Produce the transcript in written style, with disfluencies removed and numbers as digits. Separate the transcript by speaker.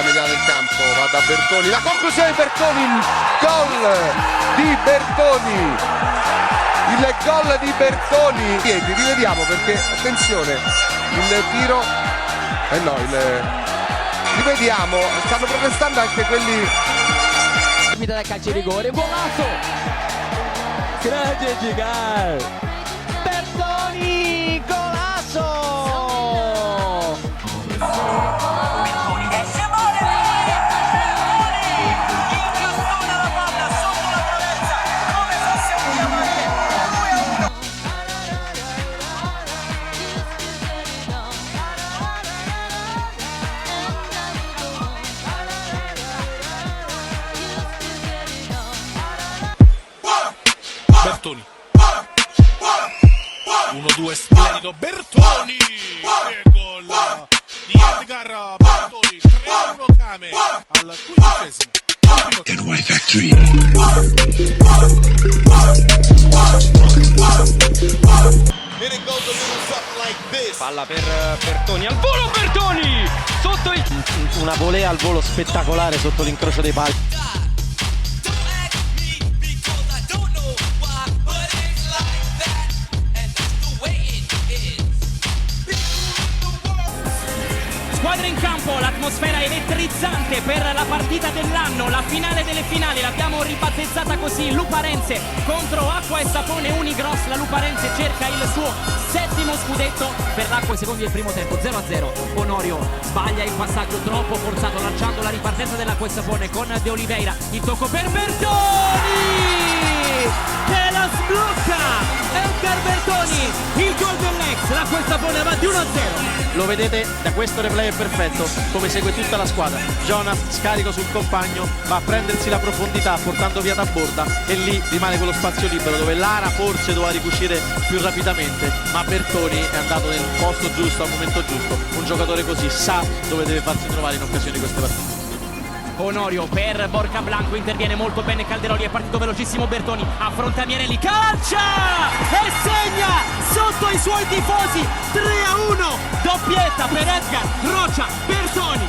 Speaker 1: targa mediana del campo, va da Bertoni, la conclusione di Bertoni, il gol di Bertoni, il gol di Bertoni. Rivediamo perché, attenzione, il tiro, rivediamo, stanno protestando anche quelli.
Speaker 2: Limita da calcio di rigore, golazo! Grande Gigal! Bertoni, golazo!
Speaker 3: Bertoni 1-2 splendido Bertoni, che gol di Edgar Bertoni, 3-1 Kame al 15esimo.
Speaker 4: Palla per Bertoni, al volo Bertoni! Sotto una volea al volo spettacolare sotto l'incrocio dei pali.
Speaker 5: Squadra in campo, l'atmosfera elettrizzante per la partita dell'anno, la finale delle finali, l'abbiamo ribattezzata così, Luparense contro Acqua e Sapone Unigross. La Luparense cerca il suo 7° scudetto, per l'Acqua secondo il primo tempo 0-0. Onorio sbaglia il passaggio troppo forzato, lanciando la ripartenza dell'Acqua e Sapone con De Oliveira, il tocco per Bertoni che la sblocca. Edgar Bertoni, il gol dell'ex, l'Acqua e Sapone avanti 1-0.
Speaker 4: Lo vedete da questo replay è perfetto, come segue tutta la squadra. Jonas scarico sul compagno, va a prendersi la profondità portando via Taborda e lì rimane quello spazio libero dove Lara forse doveva ricucire più rapidamente, ma Bertoni è andato nel posto giusto al momento giusto. Un giocatore così sa dove deve farsi trovare in occasioni di queste partite.
Speaker 5: Onorio per Borca Blanco, interviene molto bene Calderoli, è partito velocissimo Bertoni, affronta Mierelli, calcia e segna sotto i suoi tifosi, 3-1, doppietta per Edgar Rocha Bertoni.